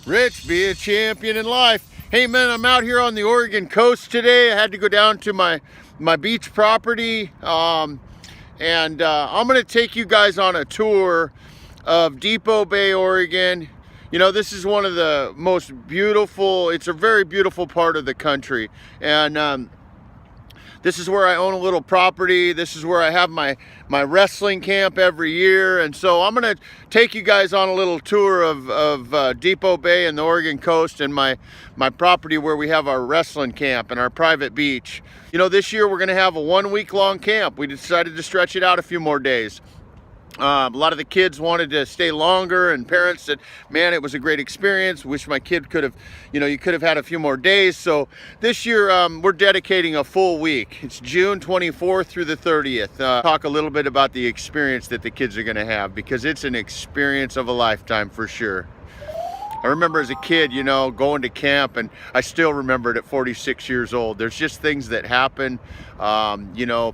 Rich, be a champion in life. Hey man, I'm out here on the Oregon coast today. I had to go down to my beach property, and I'm gonna take you guys on a tour of Depot Bay, Oregon. You know, this is one of the most beautiful, it's a very beautiful part of the country. And this is where I own a little property. This is where I have my wrestling camp every year. And so I'm gonna take you guys on a little tour of Depot Bay and the Oregon coast and my property where we have our wrestling camp and our private beach. You know, this year we're gonna have a 1 week long camp. We decided to stretch it out a few more days. A lot of the kids wanted to stay longer, and parents said, man, it was a great experience. Wish my kid could have, you could have had a few more days. So this year we're dedicating a full week. It's June 24th through the 30th. Talk a little bit about the experience that the kids are going to have, because it's an experience of a lifetime for sure. I remember as a kid, going to camp, and I still remember it at 46 years old. There's just things that happen,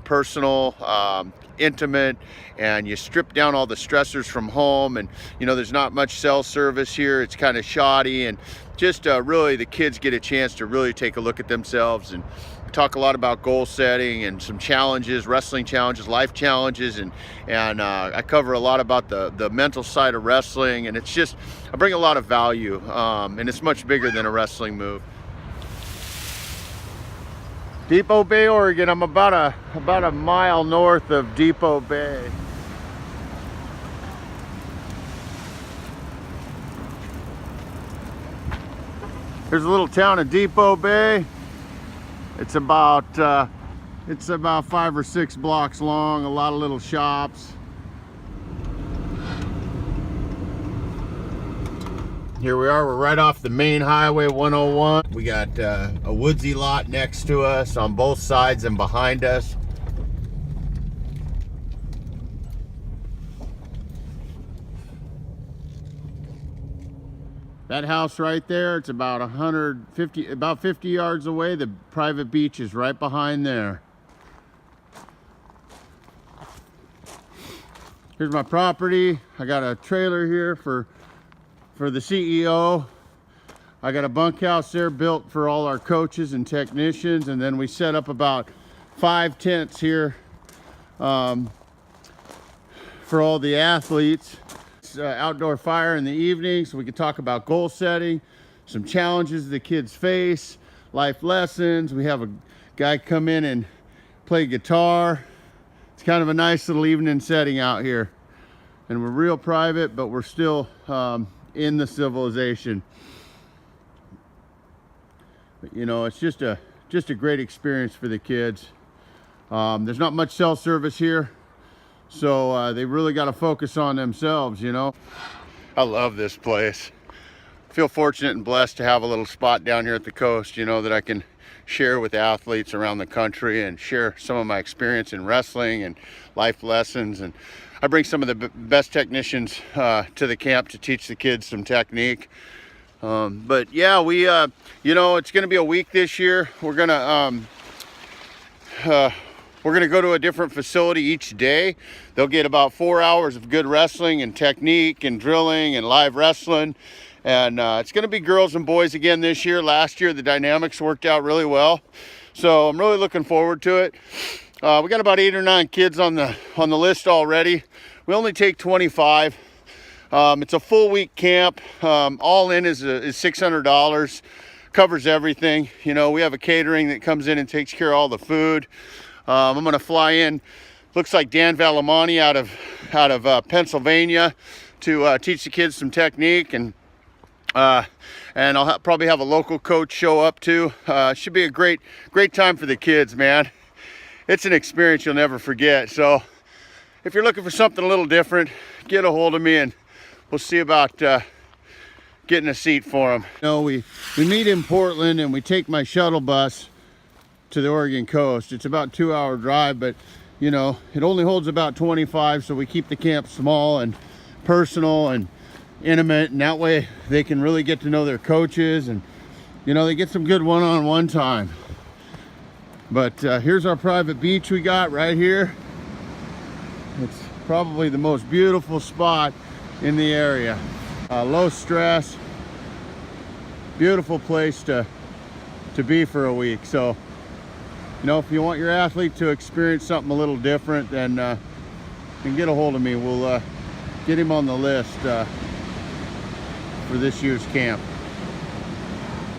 personal, intimate, and you strip down all the stressors from home. And there's not much cell service here. It's kind of shoddy, and just really the kids get a chance to really take a look at themselves. And we talk a lot about goal setting and some challenges, wrestling challenges, life challenges, and I cover a lot about the mental side of wrestling. And it's just, I bring a lot of value, and it's much bigger than a wrestling move. Depot Bay, Oregon. I'm about a mile north of Depot Bay. Here's a little town of Depot Bay. It's about 5 or 6 blocks long. A lot of little shops. Here we are, we're right off the main highway 101. We got a woodsy lot next to us on both sides and behind us. That house right there, it's about 50 yards away. The private beach is right behind there. Here's my property. I got a trailer here for the CEO. I got a bunkhouse there built for all our coaches and technicians, and then we set up about 5 tents here for all the athletes. It's outdoor fire in the evening, so we can talk about goal setting, some challenges the kids face, life lessons. We have a guy come in and play guitar. It's kind of a nice little evening setting out here, and we're real private, but we're still in the civilization. But, it's just a great experience for the kids. There's not much cell service here, so they really got to focus on themselves. I love this place. I feel fortunate and blessed to have a little spot down here at the coast, that I can share with athletes around the country and share some of my experience in wrestling and life lessons. And I bring some of the best technicians to the camp to teach the kids some technique. But yeah, we, it's going to be a week this year. We're going to go to a different facility each day. They'll get about 4 hours of good wrestling and technique and drilling and live wrestling. And it's going to be girls and boys again this year. Last year, the dynamics worked out really well. So I'm really looking forward to it. We got about 8 or 9 kids on the list already. We only take 25. It's a full week camp. All in is $600. Covers everything. We have a catering that comes in and takes care of all the food. I'm going to fly in. Looks like Dan Valamani out of Pennsylvania to teach the kids some technique, and I'll probably have a local coach show up too. Should be a great time for the kids, man. It's an experience you'll never forget. So if you're looking for something a little different, get a hold of me and we'll see about getting a seat for them. We meet in Portland and we take my shuttle bus to the Oregon coast. It's about a 2-hour drive, but it only holds about 25, so we keep the camp small and personal and intimate, and that way they can really get to know their coaches, and they get some good one-on-one time. But here's our private beach we got right here. It's probably the most beautiful spot in the area. Low stress, beautiful place to be for a week. So, you know, if you want your athlete to experience something a little different, then get a hold of me. We'll get him on the list for this year's camp.